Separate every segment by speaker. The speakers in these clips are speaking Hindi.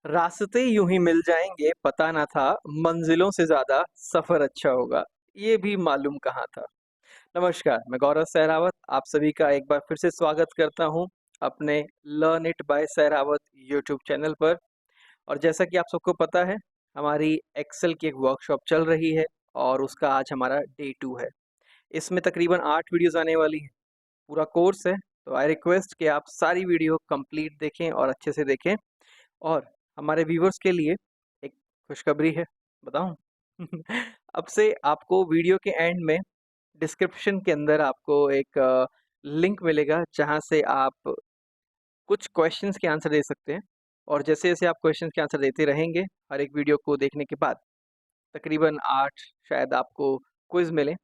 Speaker 1: रास्ते यूं ही मिल जाएंगे, पता ना था मंजिलों से ज्यादा सफर अच्छा होगा। ये भी मालूम कहाँ था। नमस्कार, मैं गौरव सहरावत आप सभी का एक बार फिर से स्वागत करता हूं अपने learn it by Sehrawat YouTube channel पर। और जैसा कि आप सबको पता है, हमारी एक्सेल की एक वर्कशॉप चल रही है और उसका आज हमारा डे 2 है। इसमें तकरीबन 8 वीडियोस आने वाली हैं। पूरा कोर्स है, तो आई रिक्वेस्ट कि आप सारी वीडियो कंप्लीट देखें और अच्छे से देखें। और हमारे व्यूवर्स के लिए एक खुशखबरी है, बताऊं? अब से आपको वीडियो के एंड में डिस्क्रिप्शन के अंदर आपको एक लिंक मिलेगा, जहां से आप कुछ क्वेश्चंस के आंसर दे सकते हैं। और जैसे जैसे आप क्वेश्चंस के आंसर देते रहेंगे हर एक वीडियो को देखने के बाद, तकरीबन 8 शायद आपको क्विज मिले।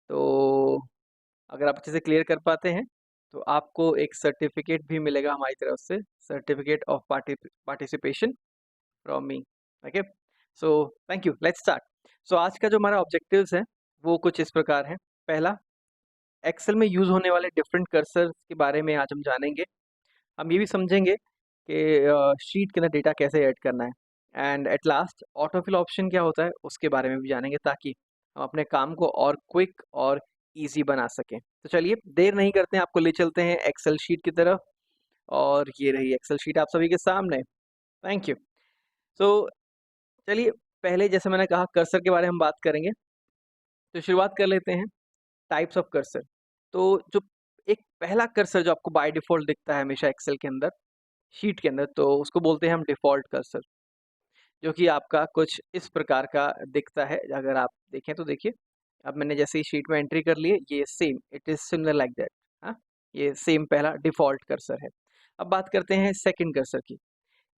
Speaker 1: तो अगर आप अच्छे से क्लियर कर पाते हैं तो आपको एक सर्टिफिकेट भी मिलेगा हमारी तरफ से, certificate of participation from me. Okay, so thank you, let's start. So आज का जो हमारा ऑब्जेक्टिव्स है वो कुछ इस प्रकार है। पहला, एक्सेल में यूज होने वाले डिफरेंट कर्सर के बारे में आज हम जानेंगे। हम ये भी समझेंगे कि शीट के अंदर डेटा कैसे ऐड करना है। And at last, autofill option क्या होता है उसके बारे में भी जानेंगे, ताकि हम अपने काम को और क्विक और इजी बना सकें। तो चलिए देर नहीं करते हैं, आपको ले चलते हैं एक्सेल शीट की तरफ। और ये रही एक्सेल शीट आप सभी के सामने। Thank you. सो चलिए, पहले जैसे मैंने कहा कर्सर के बारे में हम बात करेंगे। तो शुरुआत कर लेते हैं टाइप्स ऑफ कर्सर। तो जो एक पहला कर्सर जो आपको बाय डिफ़ॉल्ट दिखता है हमेशा एक्सेल के अंदर, शीट के अंदर, तो उसको बोलते हैं हम डिफ़ॉल्ट कर्सर, जो कि आपका कुछ इस प्रकार का दिखता है। अगर आप देखें तो देखिए, अब मैंने जैसे ही शीट में एंट्री कर ली है, ये same, it is similar like that. हाँ, ये सेम पहला डिफ़ॉल्ट कर्सर है। अब बात करते हैं सेकंड कर्सर की।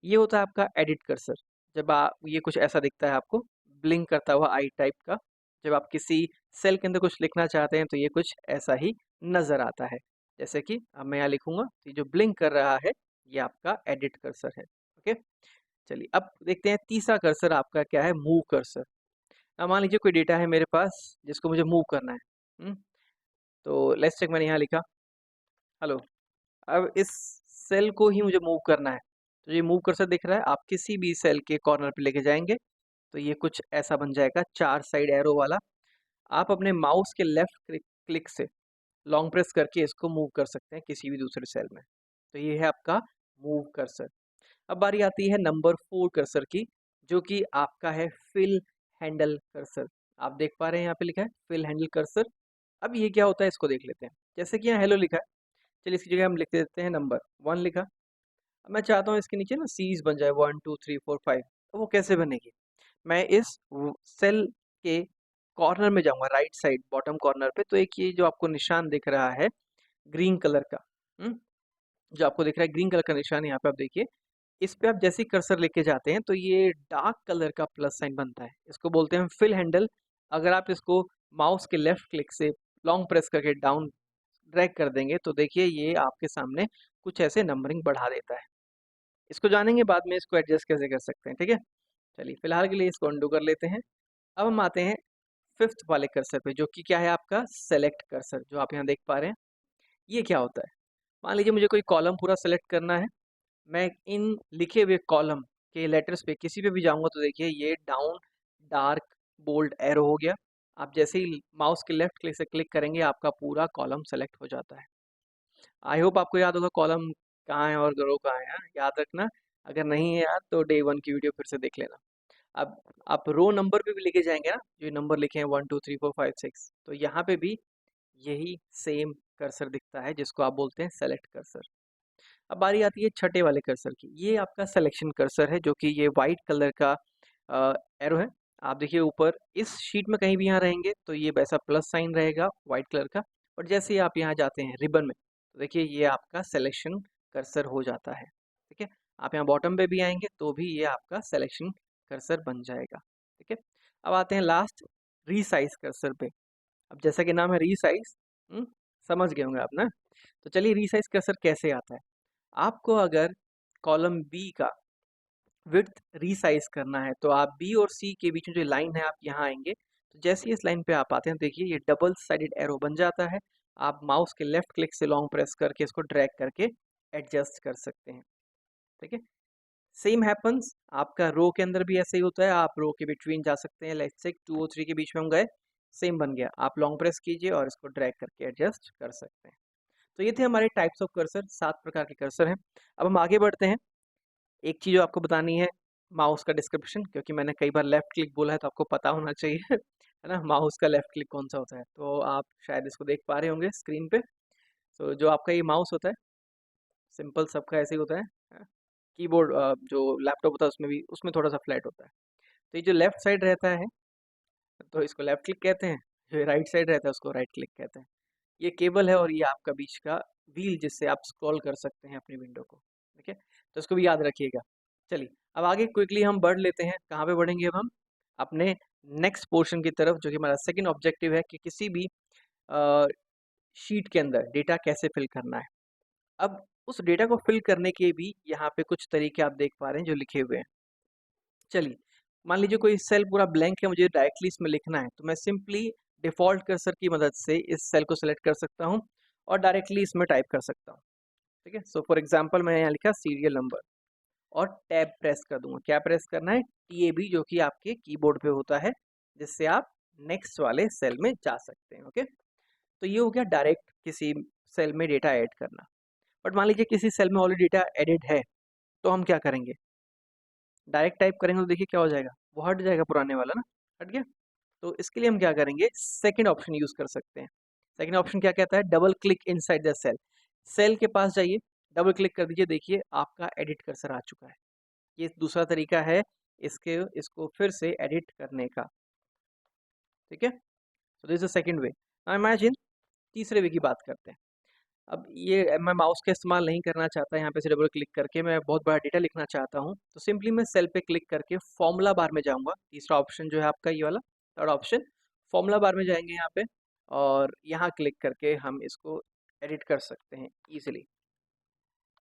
Speaker 1: ये होता है आपका एडिट कर्सर। जब आप, ये कुछ ऐसा दिखता है आपको, ब्लिंक करता हुआ आई टाइप का। जब आप किसी सेल के अंदर कुछ लिखना चाहते हैं तो ये कुछ ऐसा ही नज़र आता है। जैसे कि अब मैं यहाँ लिखूंगा तो ये जो ब्लिंक कर रहा है, ये आपका एडिट कर्सर है। ओके, चलिए अब देखते हैं तीसरा कर्सर आपका क्या है, मूव कर्सर। अब मान लीजिए कोई डेटा है मेरे पास जिसको मुझे मूव करना है। हम्म, तो लेट्स चेक, मैंने यहाँ लिखा हेलो। अब इस सेल को ही मुझे मूव करना है, तो ये मूव कर्सर दिख रहा है, आप किसी भी सेल के कॉर्नर पे लेके जाएंगे तो ये कुछ ऐसा बन जाएगा, चार साइड एरो वाला। आप अपने माउस के लेफ्ट क्लिक से लॉन्ग प्रेस करके इसको मूव कर सकते हैं किसी भी दूसरे सेल में। तो ये है आपका मूव कर्सर। अब बारी आती है नंबर 4 कर्सर की, जो कि आपका है फिल हैंडल कर्सर। आप देख पा रहे हैं यहाँ पे लिखा है फिल हैंडल कर्सर। अब ये क्या होता है इसको देख लेते हैं। जैसे कि यहाँ हेलो लिखा है, चलिए इसकी जगह हम लिख देते हैं नंबर 1 लिखा। अब मैं चाहता हूँ इसके नीचे ना सीज बन जाए, 1 2 3 4 5। तो वो कैसे बनेगी? मैं इस सेल के कॉर्नर में जाऊंगा, राइट साइड बॉटम कॉर्नर पे, तो एक ये जो आपको निशान दिख रहा है ग्रीन कलर का, हम्म, जो आपको दिख रहा है ग्रीन कलर का निशान, यहाँ पे आप देखिए। इस पे आप जैसे ही कर्सर लेके जाते हैं तो ये डार्क कलर का प्लस साइन बनता है, इसको बोलते हैं फिल हैंडल। अगर आप इसको माउस के लेफ्ट क्लिक से लॉन्ग प्रेस करके डाउन ड्रैग कर देंगे तो देखिए ये आपके सामने कुछ ऐसे नंबरिंग बढ़ा देता है। इसको जानेंगे बाद में इसको एडजस्ट कैसे कर सकते हैं, ठीक है। चलिए फिलहाल के लिए इसको अंडू कर लेते हैं। अब हम आते हैं फिफ्थ वाले कर्सर पे, जो कि क्या है आपका सेलेक्ट कर्सर, जो आप यहाँ देख पा रहे हैं। ये क्या होता है? मान लीजिए मुझे कोई कॉलम पूरा सेलेक्ट करना है। मैं इन लिखे हुए कॉलम के लेटर्स पे किसी पे भी जाऊंगा तो देखिए ये डाउन डार्क बोल्ड एरो हो गया। आप जैसे ही माउस के लेफ्ट क्लिक से क्लिक करेंगे आपका पूरा कॉलम सेलेक्ट हो जाता है। आई होप आपको याद होगा कॉलम कहाँ है और रो कहाँ है, हाँ? याद रखना। अगर नहीं है याद तो डे 1 की वीडियो फिर से देख लेना। अब आप रो नंबर पे भी लेके जाएंगे ना, जो नंबर लिखे हैं 1 2 3 4 5 6, तो यहाँ पे भी यही सेम कर्सर दिखता है, जिसको आप बोलते हैं सेलेक्ट कर्सर। अब बारी आती है छठे वाले कर्सर की। ये आपका सिलेक्शन कर्सर है, जो कि ये वाइट कलर का एरो है। आप देखिए ऊपर इस शीट में कहीं भी यहाँ रहेंगे तो ये वैसा प्लस साइन रहेगा वाइट कलर का। और जैसे ही आप यहाँ जाते हैं रिबन में तो देखिए ये आपका सिलेक्शन कर्सर हो जाता है, ठीक है। आप यहाँ बॉटम पे भी आएंगे तो भी ये आपका सिलेक्शन कर्सर बन जाएगा, ठीक है। अब आते हैं लास्ट रीसाइज कर्सर पे। अब जैसा कि नाम है रीसाइज, समझ गए होंगे आप ना। तो चलिए रीसाइज कर्सर कैसे आता है। आपको अगर कॉलम बी का विड्थ रीसाइज करना है तो आप बी और सी के बीच में जो लाइन है आप यहाँ आएंगे। तो जैसे ही इस लाइन पे आप आते हैं देखिए ये डबल साइडेड एरो बन जाता है। आप माउस के लेफ्ट क्लिक से लॉन्ग प्रेस करके इसको ड्रैग करके एडजस्ट कर सकते हैं, ठीक है। सेम हैपन्स आपका रो के अंदर भी ऐसे ही होता है, आप रो के बिटवीन जा सकते हैं, लेट्स से 2 और 3 के बीच में हम गए, सेम बन गया। आप लॉन्ग प्रेस कीजिए और इसको ड्रैग करके एडजस्ट कर सकते हैं। तो ये थे हमारे टाइप्स ऑफ कर्सर, 7 प्रकार के कर्सर हैं। अब हम आगे बढ़ते हैं। एक चीज़ जो आपको बतानी है, माउस का डिस्क्रिप्शन, क्योंकि मैंने कई बार लेफ्ट क्लिक बोला है तो आपको पता होना चाहिए है ना, माउस का लेफ्ट क्लिक कौन सा होता है। तो आप शायद इसको देख पा रहे होंगे स्क्रीन पे। तो जो आपका ये माउस होता है, सिंपल सबका ऐसे ही होता है। कीबोर्ड जो लैपटॉप होता है उसमें भी, उसमें थोड़ा सा फ्लैट होता है। तो ये जो लेफ्ट साइड रहता है तो इसको लेफ्ट क्लिक कहते हैं, जो राइट साइड रहता है उसको राइट क्लिक कहते हैं। ये केबल है और ये आपका बीच का व्हील, जिससे आप स्क्रॉल कर सकते हैं अपनी विंडो को। ठीक है, तो इसको भी याद रखिएगा। चलिए अब आगे क्विकली हम बढ़ लेते हैं। कहाँ पे बढ़ेंगे अब हम? अपने नेक्स्ट पोर्शन की तरफ, जो कि हमारा सेकंड ऑब्जेक्टिव है कि किसी भी शीट के अंदर डेटा कैसे फिल करना है। अब उस डेटा को फिल करने के भी यहाँ पे कुछ तरीके आप देख पा रहे हैं जो लिखे हुए हैं। चलिए, मान लीजिए कोई सेल पूरा ब्लैंक है, मुझे डायरेक्टली इसमें लिखना है, तो मैं सिंपली डिफ़ॉल्ट कर्सर की मदद से इस सेल को सेलेक्ट कर सकता हूँ और डायरेक्टली इसमें टाइप कर सकता हूँ। ठीक है, सो फॉर एग्जांपल मैंने यहाँ लिखा सीरियल नंबर और टैब प्रेस कर दूंगा। क्या प्रेस करना है? TAB, जो कि आपके कीबोर्ड पे होता है, जिससे आप नेक्स्ट वाले सेल में जा सकते हैं। ओके, तो ये हो गया डायरेक्ट किसी सेल में डेटा ऐड करना। बट मान लीजिए किसी सेल में ऑलरेडी डेटा एडिड है, तो हम क्या करेंगे? डायरेक्ट टाइप करेंगे तो देखिए क्या हो जाएगा, वो हट जाएगा पुराने वाला ना, हट गया। तो इसके लिए हम क्या करेंगे? सेकंड ऑप्शन यूज कर सकते हैं। सेकंड ऑप्शन क्या कहता है? Double click inside the cell. Cell के पास जाइए, डबल क्लिक कर दीजिए, देखिए आपका एडिट कर्सर आ चुका है। ये दूसरा तरीका है इसको फिर से एडिट करने का। ठीक है, so this is the second way. Now imagine तीसरे वे की बात करते हैं। अब ये मैं माउस का इस्तेमाल नहीं करना चाहता, यहाँ पे से डबल क्लिक करके मैं बहुत बड़ा डेटा लिखना चाहता हूँ, तो सिंपली मैं सेल पे क्लिक करके फॉर्मूला बार में जाऊँगा। तीसरा ऑप्शन जो है आपका ये वाला, थर्ड ऑप्शन, फॉर्मूला बार में जाएंगे यहाँ पे और यहाँ क्लिक करके हम इसको एडिट कर सकते हैं ईजिली।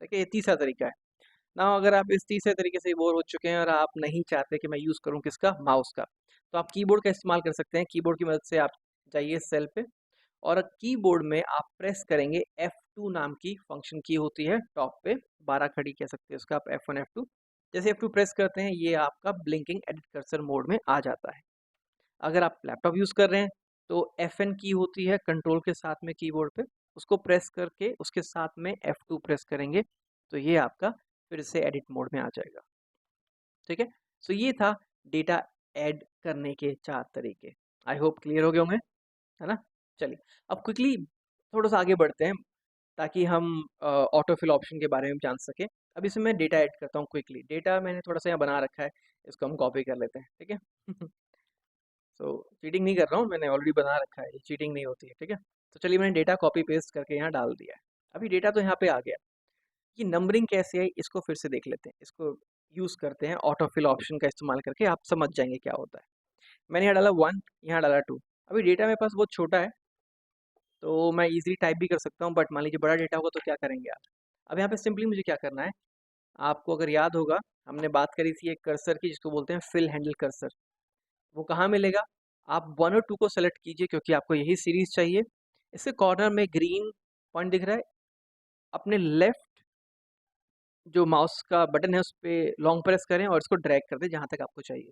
Speaker 1: ठीक है, ये तीसरा तरीका है ना। अगर आप इस तीसरे तरीके से बोर हो चुके हैं और आप नहीं चाहते कि मैं यूज़ करूँ किसका, माउस का, तो आप कीबोर्ड का इस्तेमाल कर सकते हैं। कीबोर्ड की मदद से आप जाइए सेल पे और कीबोर्ड में आप प्रेस करेंगे F2 नाम की फंक्शन की होती है टॉप पे, 12 खड़ी कह सकते हैं उसका आप, F1 F2। जैसे F2 प्रेस करते हैं ये आपका ब्लिंकिंग एडिट कर्सर मोड में आ जाता है। अगर आप लैपटॉप यूज़ कर रहे हैं तो FN की होती है कंट्रोल के साथ में कीबोर्ड पे, उसको प्रेस करके उसके साथ में F2 प्रेस करेंगे तो ये आपका फिर से एडिट मोड में आ जाएगा। ठीक है, सो ये था डेटा ऐड करने के 4 तरीके। आई होप क्लियर हो गए होंगे, है ना? चलिए, अब क्विकली थोड़ा सा आगे बढ़ते हैं ताकि हम ऑटो फिल ऑप्शन के बारे में जान सकें। अब इसमें मैं डेटा ऐड करता हूँ क्विकली। डेटा मैंने थोड़ा सा यहाँ बना रखा है, इसको हम कॉपी कर लेते हैं। ठीक है सो चीटिंग नहीं कर रहा हूँ, मैंने ऑलरेडी बना रखा है, चीटिंग नहीं होती है। ठीक है, तो चलिए मैंने डेटा कॉपी पेस्ट करके यहाँ डाल दिया है। अभी डेटा तो यहाँ पे आ गया। ये नंबरिंग कैसे है इसको फिर से देख लेते हैं। इसको यूज़ करते हैं ऑटो फिल ऑप्शन का इस्तेमाल करके, आप समझ जाएंगे क्या होता है। मैंने यहाँ डाला 1, यहाँ डाला 2। अभी डेटा मेरे पास बहुत छोटा है तो मैं इजीली टाइप भी कर सकता हूँ, बट मान लीजिए बड़ा डेटा होगा तो क्या करेंगे आप? अब यहाँ पे सिंपली मुझे क्या करना है, आपको अगर याद होगा हमने बात करी थी एक कर्सर की जिसको बोलते हैं फिल हैंडल कर्सर। वो कहाँ मिलेगा? आप 1 और 2 को सेलेक्ट कीजिए क्योंकि आपको यही सीरीज चाहिए। इसके कॉर्नर में ग्रीन पॉइंट दिख रहा है, अपने लेफ्ट जो माउस का बटन है उस पर लॉन्ग प्रेस करें और इसको ड्रैग कर दें जहाँ तक आपको चाहिए।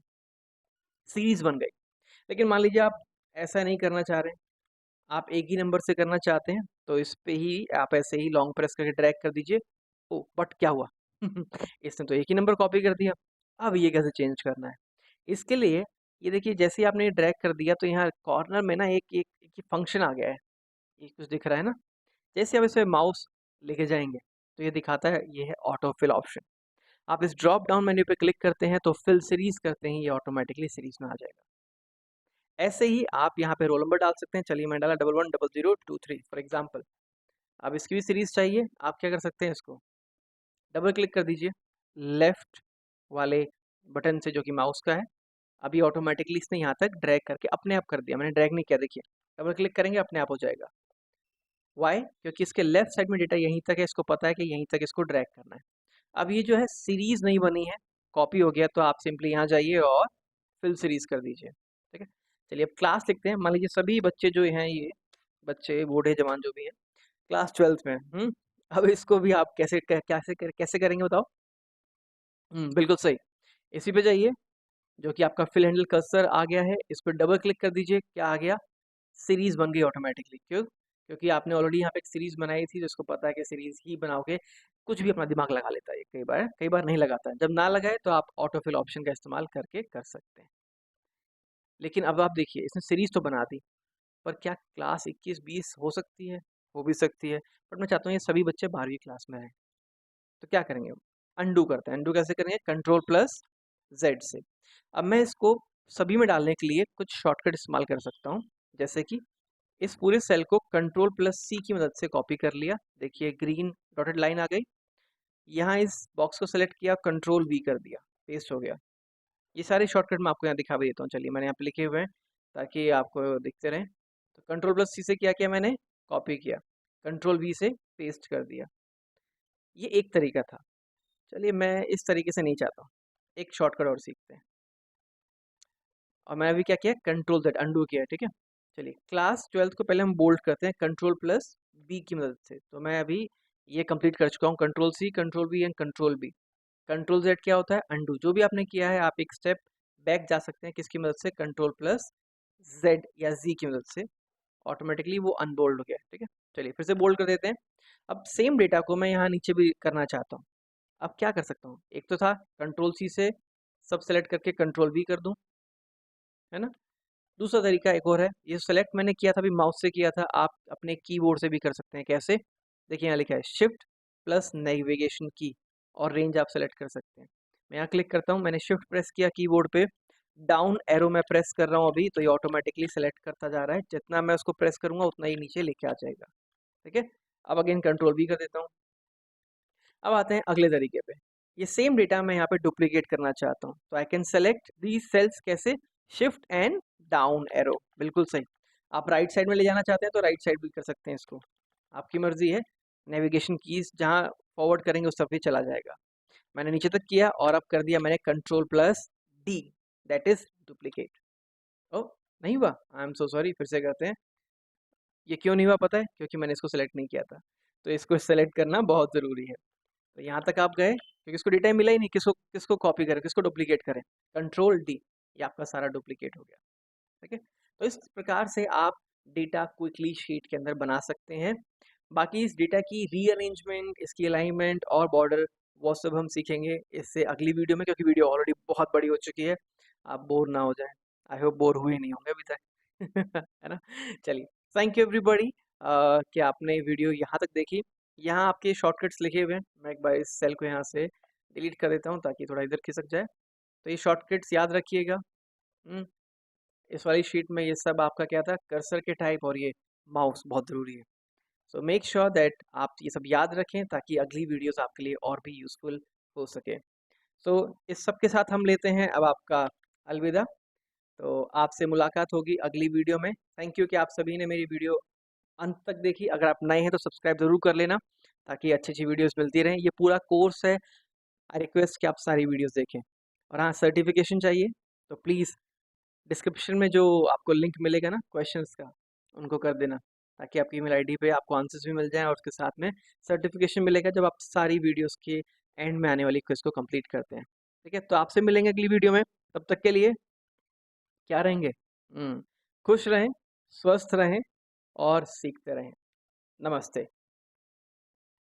Speaker 1: सीरीज बन गई। लेकिन मान लीजिए आप ऐसा नहीं करना चाह रहे हैं, आप एक ही नंबर से करना चाहते हैं, तो इस पे ही आप ऐसे ही लॉन्ग प्रेस करके ड्रैग कर दीजिए। ओ बट क्या हुआ इसने तो एक ही नंबर कॉपी कर दिया। अब ये कैसे चेंज करना है? इसके लिए ये देखिए, जैसे ही आपने ये ड्रैग कर दिया तो यहाँ कॉर्नर में ना एक फंक्शन आ गया है, ये कुछ दिख रहा है ना। जैसे आप इसमें माउस लेके जाएंगे तो ये दिखाता है, ये है ऑटो फिल ऑप्शन। आप इस ड्रॉप डाउन मेन्यू पे क्लिक करते हैं तो फिल सीरीज करते हैं, ये ऑटोमेटिकली सीरीज में आ जाएगा। ऐसे ही आप यहाँ पे रोल नंबर डाल सकते हैं। चलिए मैं डाला 110023 फॉर एग्जाम्पल। अब इसकी भी सीरीज चाहिए, आप क्या कर सकते हैं, इसको डबल क्लिक कर दीजिए लेफ्ट वाले बटन से जो कि माउस का है। अभी ऑटोमेटिकली इसने यहाँ तक ड्रैग करके अपने आप कर दिया, मैंने ड्रैग नहीं किया, देखिए डबल क्लिक करेंगे अपने आप हो जाएगा। वाई? क्योंकि इसके लेफ्ट साइड में डेटा यहीं तक है, इसको पता है कि यहीं तक इसको ड्रैग करना है। अब ये जो है सीरीज नहीं बनी है, कॉपी हो गया, तो आप सिंपली यहाँ जाइए और फिल सीरीज कर दीजिए। ठीक है, चलिए अब क्लास लिखते हैं। मान लीजिए सभी बच्चे जो हैं, ये बच्चे बूढ़े जवान जो भी हैं, क्लास 12th में। अब इसको भी आप कैसे कैसे करेंगे बताओ? बिल्कुल सही। इसी पे जाइए, जो कि आपका फिल हैंडल कर्सर आ गया है, इस पे डबल क्लिक कर दीजिए, क्या आ गया? सीरीज़ बन गई ऑटोमैटिकली। क्यों? क्योंकि आपने ऑलरेडी यहाँ पे एक सीरीज़ बनाई थी, जिसको पता है कि सीरीज़ ही बनाओगे, कुछ भी अपना दिमाग लगा लेता है ये कई बार नहीं लगाता है। जब ना लगाए तो आप ऑटो फिल ऑप्शन का इस्तेमाल करके कर सकते हैं। लेकिन अब आप देखिए, इसने सीरीज़ तो बना दी, पर क्या क्लास 21-20 हो सकती है? हो भी सकती है, बट मैं चाहता हूँ ये सभी बच्चे 12वीं क्लास में रहें। तो क्या करेंगे? अंडू करते हैं। अंडू कैसे करेंगे? कंट्रोल प्लस जेड से। अब मैं इसको सभी में डालने के लिए कुछ शॉर्टकट इस्तेमाल कर सकता हूँ, जैसे कि इस पूरे सेल को कंट्रोल प्लस सी की मदद से कॉपी कर लिया। देखिए ग्रीन डॉटेड लाइन आ गई। यहाँ इस बॉक्स को सेलेक्ट किया, कंट्रोल वी कर दिया, पेस्ट हो गया। ये सारे शॉर्टकट मैं आपको यहाँ दिखा भी देता हूँ। चलिए, मैंने यहाँ पे लिखे हुए हैं ताकि आपको दिखते रहें। तो कंट्रोल प्लस सी से क्या किया मैंने? कॉपी किया। कंट्रोल वी से पेस्ट कर दिया। ये एक तरीका था। चलिए, मैं इस तरीके से नहीं चाहता हूँ। एक शॉर्टकट और सीखते हैं। और मैंने अभी क्या किया? कंट्रोल जेड अंडू किया है, ठीक है। चलिए, क्लास 12th को पहले हम बोल्ड करते हैं कंट्रोल प्लस बी की मदद से। तो मैं अभी ये कंप्लीट कर चुका हूँ, control C, control B and control B. Control Z क्या होता है? अंडू। जो भी आपने किया है, आप एक स्टेप बैक जा सकते हैं, किसकी मदद से? कंट्रोल प्लस जेड या जी की मदद से। ऑटोमेटिकली वो अनबोल्ड हो गया, ठीक है। चलिए, फिर से बोल्ड कर देते हैं। अब सेम डेटा को मैं यहाँ नीचे भी करना चाहता हूँ। अब क्या कर सकता हूँ? एक तो था कंट्रोल सी से सब सेलेक्ट करके कंट्रोल वी कर दूँ, है ना। दूसरा तरीका एक और है, ये सेलेक्ट मैंने किया था अभी माउस से किया था, आप अपने कीबोर्ड से भी कर सकते हैं। कैसे? देखिए, यहाँ लिखा है शिफ्ट प्लस नेविगेशन की, और रेंज आप सेलेक्ट कर सकते हैं। मैं यहाँ क्लिक करता हूँ, मैंने शिफ्ट प्रेस किया कीबोर्ड पे, डाउन एरो मैं प्रेस कर रहा हूँ अभी, तो ये ऑटोमेटिकली सेलेक्ट करता जा रहा है। जितना मैं उसको प्रेस करूंगा उतना ही नीचे लेके आ जाएगा, ठीक है। अब अगेन कंट्रोल भी कर देता हूँ। अब आते हैं अगले तरीके पे। ये सेम डेटा मैं यहाँ पे डुप्लीकेट करना चाहता हूँ, तो I can select these cells. कैसे? शिफ्ट एंड डाउन एरो, बिल्कुल सही। आप राइट साइड में ले जाना चाहते हैं तो राइट साइड भी कर सकते हैं इसको, आपकी मर्जी है। नेविगेशन कीज जहाँ फॉरवर्ड करेंगे उस तरफ ही चला जाएगा। मैंने नीचे तक किया और अब कर दिया मैंने control plus D, that is duplicate. ओ, नहीं हुआ? आई एम सो सॉरी, फिर से करते हैं। ये क्यों नहीं हुआ पता है? क्योंकि मैंने इसको सेलेक्ट नहीं किया था। तो इसको सेलेक्ट करना बहुत ज़रूरी है। तो यहाँ तक आप गए, क्योंकि इसको डेटा मिला ही नहीं, किसको किसको कॉपी करें, किसको डुप्लीकेट करें? कंट्रोल डी, ये आपका सारा डुप्लीकेट हो गया, ठीक है। तो इस प्रकार से आप डेटा क्विकली शीट के अंदर बना सकते हैं। बाकी इस डेटा की रीअरेंजमेंट, इसकी अलाइनमेंट और बॉर्डर, वो सब हम सीखेंगे इससे अगली वीडियो में, क्योंकि वीडियो ऑलरेडी बहुत बड़ी हो चुकी है। आप बोर ना हो जाएं। आई होप बोर हुए नहीं होंगे अभी तक। है ना। चलिए, थैंक यू एवरीबॉडी कि आपने वीडियो यहाँ तक देखी। यहाँ आपके शॉर्टकट्स लिखे हुए हैं, मैं एक बार इस सेल को यहाँ से डिलीट कर देता हूँ ताकि थोड़ा इधर खिसक जाए। तो ये शॉर्टकट्स याद रखिएगा। हम्म, इस वाली शीट में ये सब आपका क्या था? कर्सर के टाइप और ये माउस बहुत ज़रूरी है। सो मेक श्योर दैट आप ये सब याद रखें ताकि अगली वीडियोस आपके लिए और भी यूज़फुल हो सके। सो इस सब के साथ हम लेते हैं अब आपका अलविदा। तो आपसे मुलाकात होगी अगली वीडियो में। थैंक यू कि आप सभी ने मेरी वीडियो अंत तक देखी। अगर आप नए हैं तो सब्सक्राइब ज़रूर कर लेना ताकि अच्छी-अच्छी वीडियोस मिलती रहें। ये पूरा कोर्स है, आई रिक्वेस्ट कि आप सारी वीडियोस देखें। और हाँ, सर्टिफिकेशन चाहिए तो प्लीज़ डिस्क्रिप्शन में जो आपको लिंक मिलेगा ना क्वेश्चंस का, उनको कर देना ताकि आपकी ईमेल आईडी पे आपको आंसर्स भी मिल जाएं और उसके साथ में सर्टिफिकेशन मिलेगा जब आप सारी वीडियोस के एंड में आने वाली क्विज को कंप्लीट करते हैं। ठीक है, तो आपसे मिलेंगे अगली वीडियो में। तब तक के लिए क्या रहेंगे? खुश रहें, स्वस्थ रहें और सीखते रहें। नमस्ते।